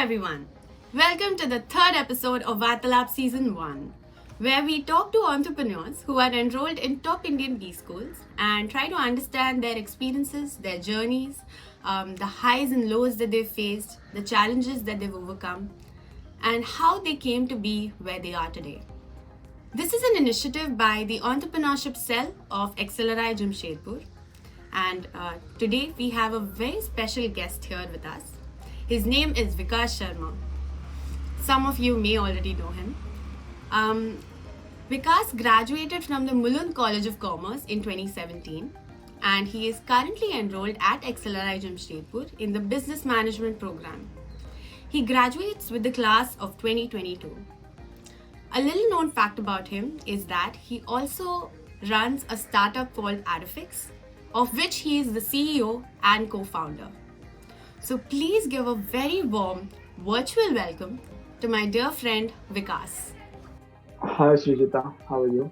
everyone. Welcome to the third episode of Vartalab Season 1, where we talk to entrepreneurs who are enrolled in top Indian B schools and try to understand their experiences, their journeys, the highs and lows that they've faced, the challenges that they've overcome, and how they came to be where they are today. This is an initiative by the Entrepreneurship Cell of XLRI Jamshedpur. And today we have a very special guest here with us. His name is Vikas Sharma. Some of you may already know him. Vikas graduated from the Mulund College of Commerce in 2017 and he is currently enrolled at XLRI Jamshedpur in the Business Management program. He graduates with the class of 2022. A little known fact about him is that he also runs a startup called Adafix, of which he is the CEO and co-founder. So please give a very warm virtual welcome to my dear friend Vikas. Hi Srijita, how are you?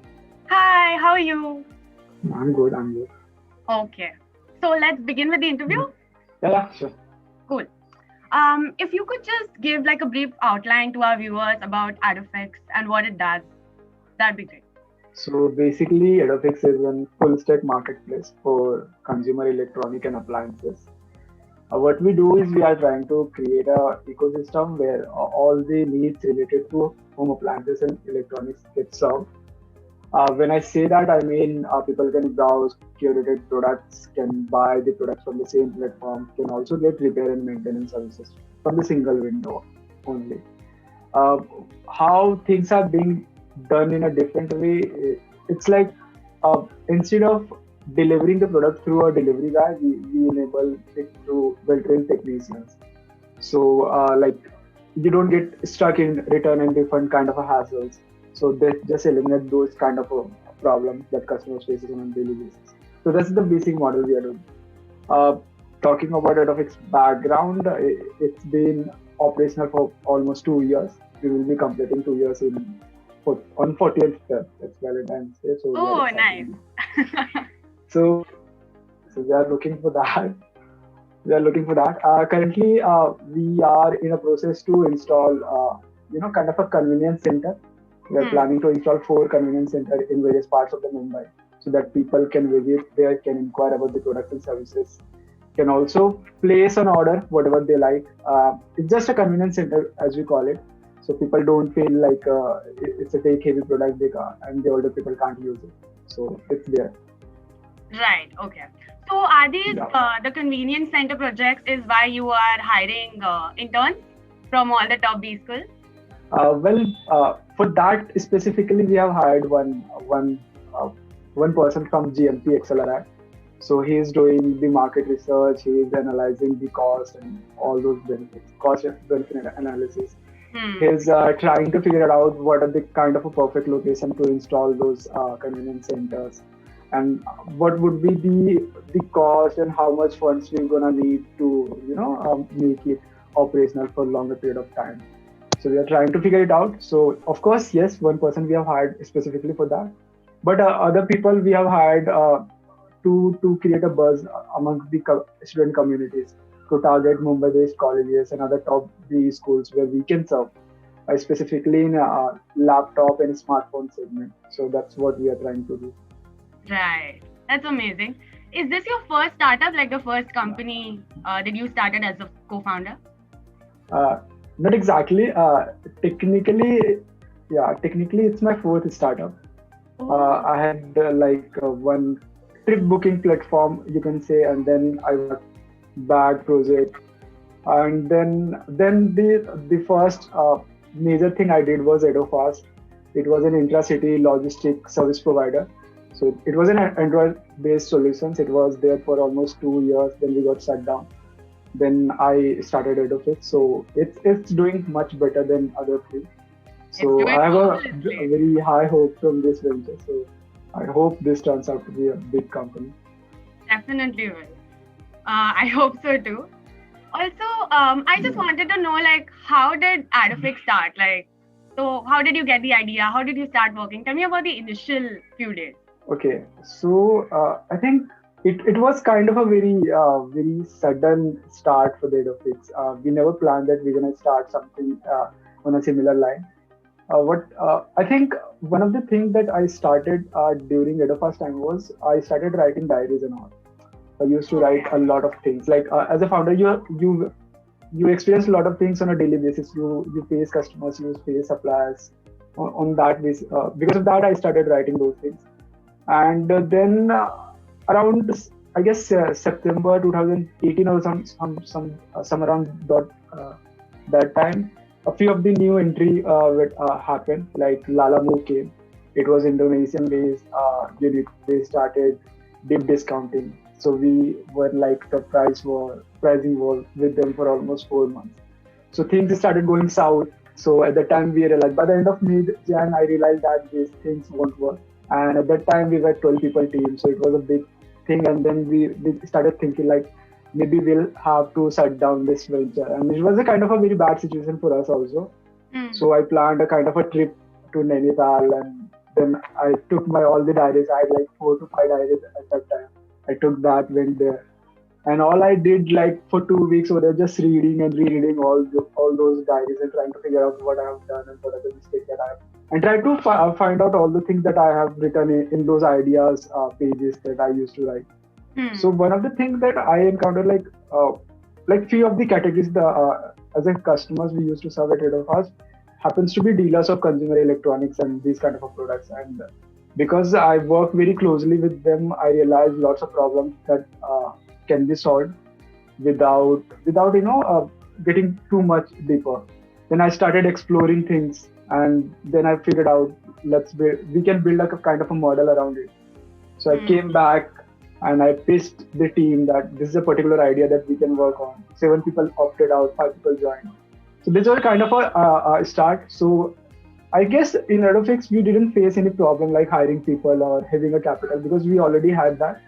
Hi, how are you? I'm good. Okay. So let's begin with the interview. Yeah, sure. Cool. If you could just give like a brief outline to our viewers about Adafix and what it does, that'd be great. So basically, Edofix is a full-stack marketplace for consumer electronic and appliances. What we do is we are trying to create a ecosystem where all the needs related to home appliances and electronics get served. When I say that, I mean people can browse curated products, can buy the products from the same platform, can also get repair and maintenance services from the single window only. Uh, how things are being done in a different way, it's like instead of delivering the product through a delivery guy, we enable it through well-trained technicians. So like you don't get stuck in return and refund kind of a hassles. So they just eliminate those kind of problems that customers faces on a daily basis. So that's the basic model we are doing. Uh, talking about Edofix background, it's been operational for almost 2 years. We will be completing 2 years on 40th Feb. It's Valentine's Day, so we are Oh, excited. nice. So, so we are looking for that. Currently, we are in a process to install, kind of a convenience center. We are planning to install 4 convenience centers in various parts of the Mumbai, so that people can visit there, can inquire about the products and services, can also place an order, whatever they like. It's just a convenience center, as we call it. So people don't feel like it's a take-heavy product and the older people can't use it. So it's there. Right. Okay. So are these Yeah. the convenience center projects is why you are hiring interns from all the top B schools? For that specifically, we have hired one person from GMP XLRI. So he is doing the market research. He is analyzing the cost and all those benefits, cost and benefit analysis. He's trying to figure out what are the kind of a perfect location to install those convenience centers, and what would be the cost and how much funds we're gonna need to make it operational for longer period of time. So we are trying to figure it out. So of course, yes, one person we have hired specifically for that, but other people we have hired to create a buzz amongst the student communities, to target Mumbai-based colleges and other top B schools where we can serve, specifically in laptop and smartphone segment. So that's what we are trying to do. Right. That's amazing. Is this your first startup, like the first company that you started as a co-founder? Not exactly. Technically, it's my fourth startup. I had one trip booking platform, you can say, and then I got bag project, and then the first major thing I did was EdoFast. It was an intra-city logistic service provider. So it was an Android-based solutions. It was there for almost 2 years. Then we got shut down. Then I started Edofix. So it's doing much better than other three. So I have a very high hope from this venture. So I hope this turns out to be a big company. Definitely will. I hope so too. Also, I just wanted to know, like, how did Adafix start? Like, so how did you get the idea? How did you start working? Tell me about the initial few days. Okay, so I think it was kind of a very sudden start for the Edofix. We never planned that we're gonna start something on a similar line. What I think one of the things that I started during Edofast time was I started writing diaries and all. I used to write a Okay. lot of things. Like as a founder, you experience a lot of things on a daily basis. You face customers, you face suppliers. On that basis, because of that, I started writing those things. And then around I guess September 2018 or some around that time, a few of the new entry happened. Like Lalamove came. It was Indonesian based unit. They started deep discounting. So we were like the pricing war with them for almost 4 months. So things started going south. So at the time we realized by the end of mid Jan, I realized that these things won't work. And at that time we were 12 people team, so it was a big thing. And then we started thinking like maybe we'll have to shut down this venture. And it was a kind of a very bad situation for us also. Hmm. So I planned a kind of a trip to Nainital, and then I took my all the diaries. I had like 4 to 5 diaries at that time. I took that, went there, and all I did like for 2 weeks was just reading and rereading all those diaries and trying to figure out what I have done and what are the mistakes that I have, and try to find out all the things that I have written in those ideas pages that I used to write. So Hmm. one of the things that I encountered, like few of the categories, the as a customers we used to serve at Red of Us happens to be dealers of consumer electronics and these kind of products. And because I work very closely with them, I realized lots of problems that can be solved without getting too much deeper. Then I started exploring things, and then I figured out we can build like a kind of a model around it. So I Hmm. came back and I pitched the team that this is a particular idea that we can work on. 7 people opted out, 5 people joined. So this was kind of a start. So I guess in Redofix we didn't face any problem like hiring people or having a capital because we already had that.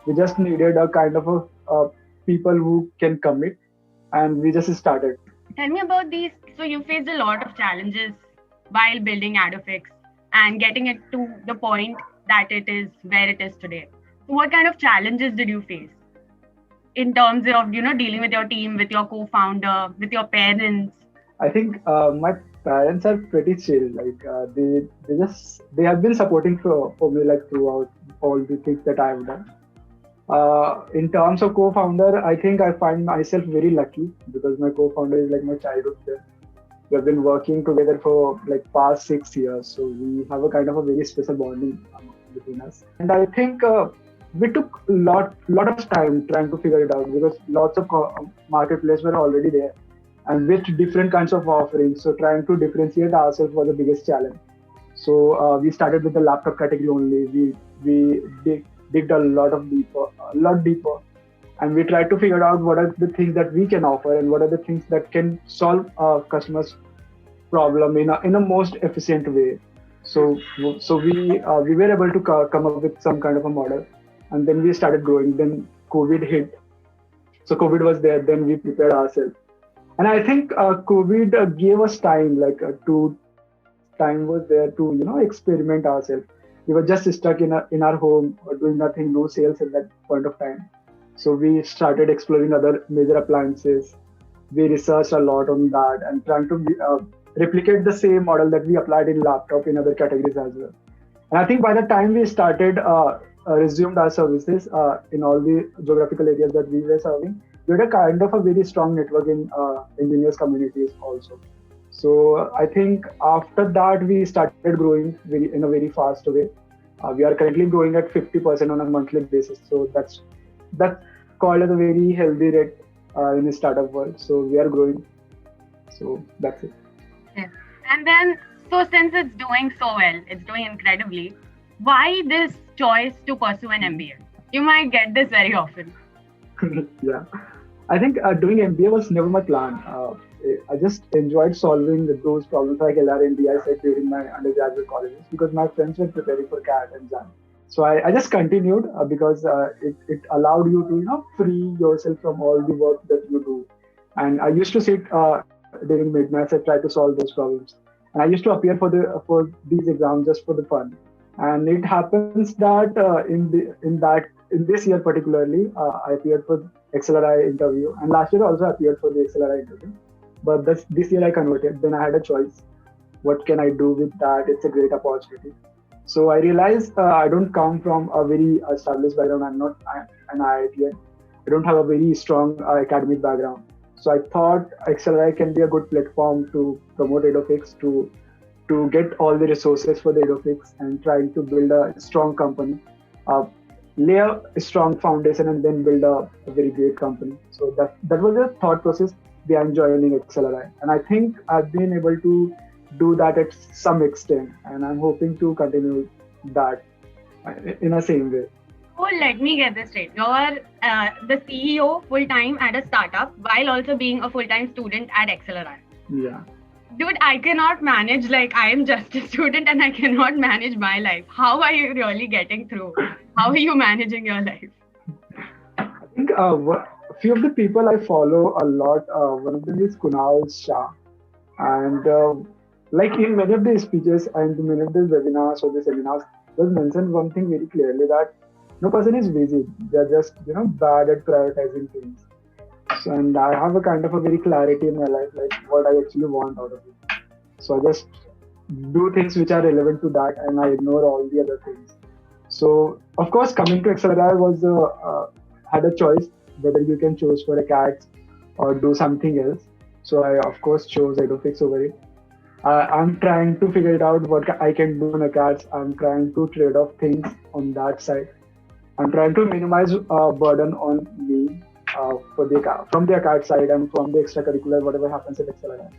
We just needed a kind of a people who can commit, and we just started. Tell me about these. So you faced a lot of challenges while building Adofix and getting it to the point that it is where it is today. So what kind of challenges did you face in terms of dealing with your team, with your co-founder, with your parents? I think my parents are pretty chill. Like they have been supporting for me like throughout all the things that I've done. In terms of co-founder, I think I find myself very lucky because my co-founder is like my childhood friend. We have been working together for like past 6 years, so we have a kind of a very special bonding between us. And I think we took lot of time trying to figure it out because lots of marketplace were already there and with different kinds of offerings. So trying to differentiate ourselves was the biggest challenge. So we started with the laptop category only. We digged a lot deeper, and we tried to figure out what are the things that we can offer and what are the things that can solve customers' problem in a most efficient way. So we were able to come up with some kind of a model, and then we started growing. Then COVID hit, so COVID was there. Then we prepared ourselves, and I think COVID gave us time, like to time was there to experiment ourselves. We were just stuck in our home doing nothing, no sales at that point of time. So we started exploring other major appliances. We researched a lot on that and trying to replicate the same model that we applied in laptop in other categories as well. And I think by the time we started resumed our services in all the geographical areas that we were serving, we had a kind of a very strong network in engineers communities also. So I think after that we started growing in a very fast way. We are currently growing at 50% on a monthly basis. So that's called as a very healthy rate in the startup world. So we are growing. So that's it. Yeah. And then, so since it's doing so well, it's doing incredibly, why this choice to pursue an MBA? You might get this very often. Yeah. I think doing MBA was never my plan. I just enjoyed solving those problems like LR&D I said during my undergraduate colleges because my friends were preparing for CAT and JAM. So I just continued because it allowed you to free yourself from all the work that you do. And I used to sit during midnights and try to solve those problems. And I used to appear for these exams just for the fun. And it happens that in this year particularly, I appeared for XLRI interview, and last year also appeared for the XLRI interview. But this year I converted. Then I had a choice. What can I do with that? It's a great opportunity. So I realized I don't come from a very established background. An IITian. I don't have a very strong academic background. So I thought XLRI can be a good platform to promote Edofix, to get all the resources for the Edofix and trying to build a strong company, uh, lay a strong foundation, and then build a very great company. So that was the thought process behind joining XLRI, and I think I've been able to do that at some extent, and I'm hoping to continue that in the same way. Oh, let me get this straight. You're the CEO full time at a startup while also being a full time student at XLRI. Yeah. Dude, I cannot manage, like, I am just a student and I cannot manage my life. How are you really getting through? How are you managing your life? I think a few of the people I follow a lot. One of them is Kunal Shah, and like in many of the speeches and many of the webinars or the seminars, was mentioned one thing very clearly, that no person is busy. They're just bad at prioritizing things. So, and I have a kind of a very clarity in my life, like what I actually want out of it. So I just do things which are relevant to that, and I ignore all the other things. So of course, coming to Accelerate was had a choice whether you can choose for a cat or do something else. So I of course chose Edofix over it. I'm trying to figure it out what I can do on a cat. I'm trying to trade off things on that side. I'm trying to minimize burden on me from the card side and from the extracurricular whatever happens at Accelerate.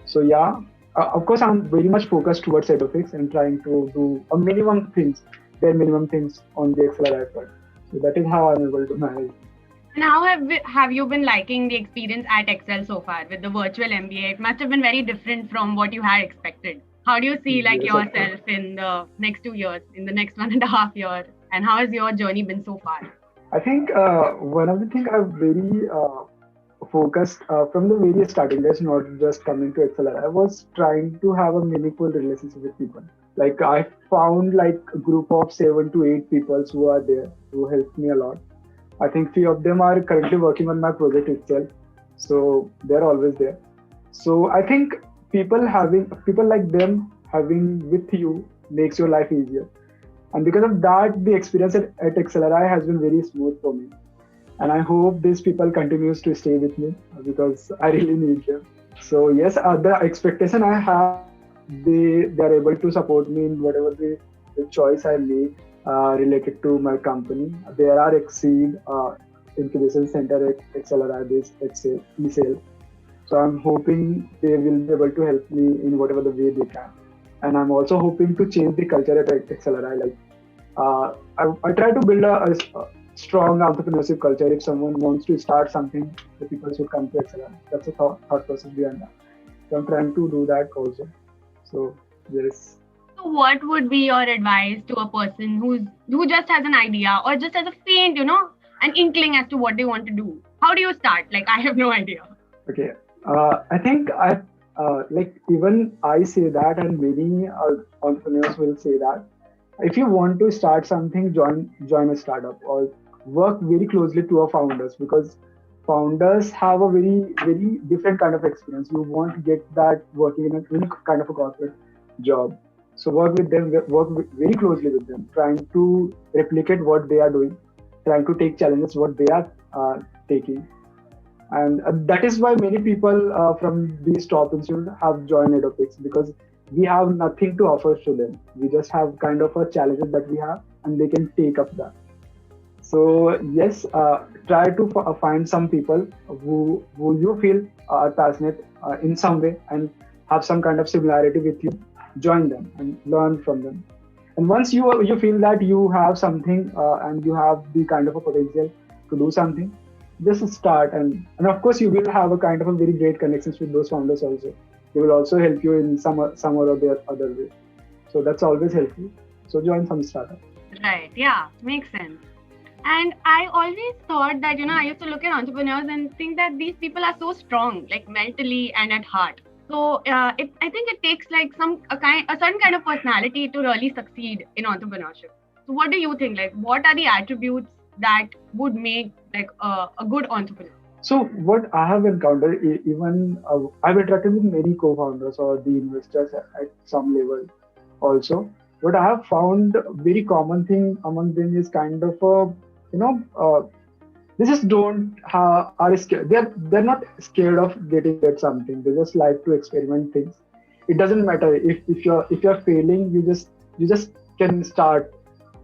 So yeah, of course I'm very much focused towards Edofix and trying to do bare minimum things on the Accelerate part. So that is how I'm able to manage. And how have you been liking the experience at Excel so far with the virtual MBA? It must have been very different from what you had expected. How do you see like Yes, of course. yourself in the next 2 years, in the next 1.5 years, and how has your journey been so far? I think one of the things I've very focused from the very starting days, not just coming to Excel. I was trying to have a meaningful relationship with people. Like I found like a group of 7 to 8 people who are there who helped me a lot. I think few of them are currently working on my project itself, so they're always there. So I think people like them having with you makes your life easier, and because of that, the experience at XLRI has been very smooth for me. And I hope these people continues to stay with me because I really need them. So yes, the expectation I have, they are able to support me in whatever the choice I make related to my company. There are Exceed incubation center at XLRI based at eSale. So I'm hoping they will be able to help me in whatever the way they can. And I'm also hoping to change the culture at XLRI. Like I try to build a strong entrepreneurship culture. If someone wants to start something, the people should come to XLRI. That's a thought process behind that. So I'm trying to do that also. So yes. So what would be your advice to a person who just has an idea or just has a faint, an inkling as to what they want to do? How do you start? Like, I have no idea. Okay. I think like even I say that, and many entrepreneurs will say that. If you want to start something, join a startup or work very closely to our founders, because founders have a very different kind of experience. You won't get that working in any kind of a corporate job. So work with them, very closely with them, trying to replicate what they are doing, trying to take challenges what they are taking, and that is why many people from these top institutes have joined Edofix, because we have nothing to offer to them. We just have kind of a challenges that we have, and they can take up that. So yes, try to find some people who you feel are passionate in some way and have some kind of similarity with you. Join them and learn from them. And once you feel that you have something and you have the kind of a potential to do something, just start, and of course you will have a kind of a very great connections with those founders also. They will also help you in some or other way. So that's always helpful. So join some startup. Right. Yeah. Makes sense. And I always thought that, I used to look at entrepreneurs and think that these people are so strong, like mentally and at heart. So I think it takes like a certain kind of personality to really succeed in entrepreneurship. So what do you think? Like, what are the attributes that would make like a good entrepreneur? So what I have encountered, even I've interacted with many co-founders or the investors at some level also. What I have found very common thing among them is kind of a, you know, they just don't are scared. They're not scared of getting at something. They just like to experiment things. It doesn't matter if you're failing, you just can start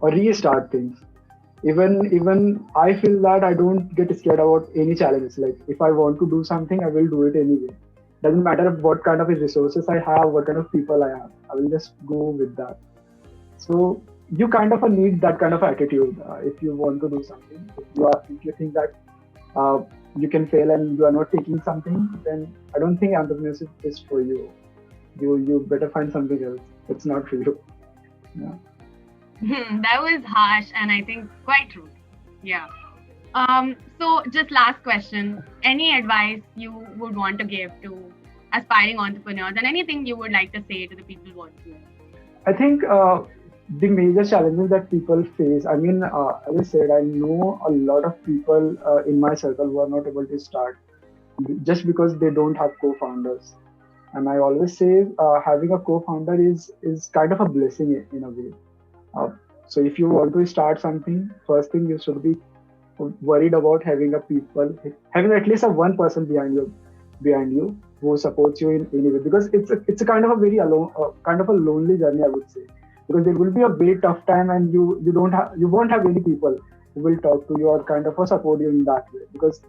or restart things. Even I feel that I don't get scared about any challenges. Like if I want to do something, I will do it anyway. Doesn't matter what kind of resources I have, what kind of people I have. I will just go with that. So you kind of need that kind of attitude if you want to do something. If you think that uh, you can fail and you are not taking something, then I don't think entrepreneurship is for you. You better find something else. It's not for you. Yeah. That was harsh and I think quite true. Yeah. So just last question. Any advice you would want to give to aspiring entrepreneurs and anything you would like to say to the people watching? I think the major challenges that people face. I mean, as I said, I know a lot of people in my circle who are not able to start just because they don't have co-founders. And I always say having a co-founder is kind of a blessing in a way. Uh, so if you want to start something, first thing you should be worried about having at least a one person behind you who supports you in any way, because it's a kind of a very alone, kind of a lonely journey, I would say, because there will be a very tough time and you won't have any people who will talk to you or kind of support you in that way, because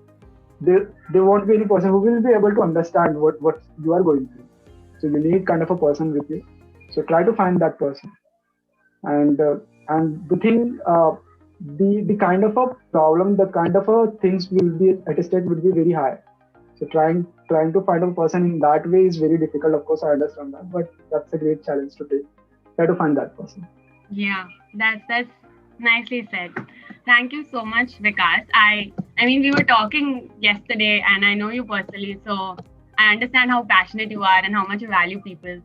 there won't be any person who will be able to understand what you are going through. So you need kind of a person with you. So try to find that person. And the thing the kind of a problem, the kind of a things will be at stake will be very high. So trying to find a person in that way is very difficult. Of course, I understand that, but that's a great challenge to take. Try to find that person. Yeah, that's nicely said. Thank you so much, Vikas. I mean, we were talking yesterday, and I know you personally, so I understand how passionate you are and how much you value people.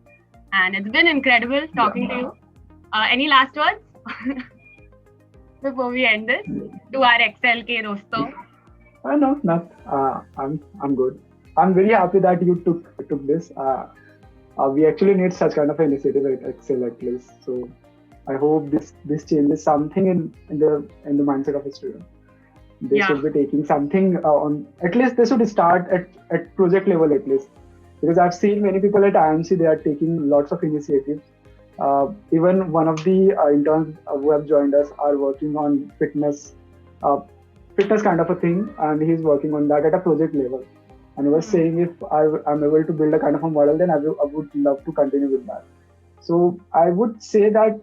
And it's been incredible talking to you. Any last words before we end this to our Excel K Dosto? No, not. I'm good. I'm very happy that you took this. We actually need such kind of initiative at Excel at least. So I hope this changes something in the mindset of a student. They should be taking something on. At least they should start at project level at least, because I've seen many people at IMC, they are taking lots of initiatives. Even one of the interns who have joined us are working on fitness kind of a thing, and he's working on that at a project level. And he was saying, if I'm able to build a kind of a model, then I would love to continue with that. So I would say that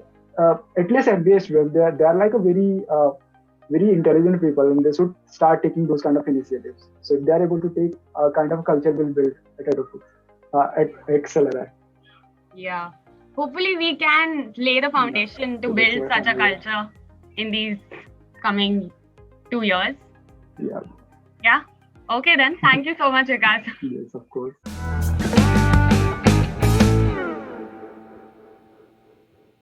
at least MBA students, they are like a very intelligent people, and they should start taking those kind of initiatives. So if they are able to take a kind of culture will build at Accelerate. Yeah. Hopefully we can lay the foundation to build such a culture in these coming 2 years. Yeah. Yeah. Okay then. Thank you so much, Vikas. Yes, of course.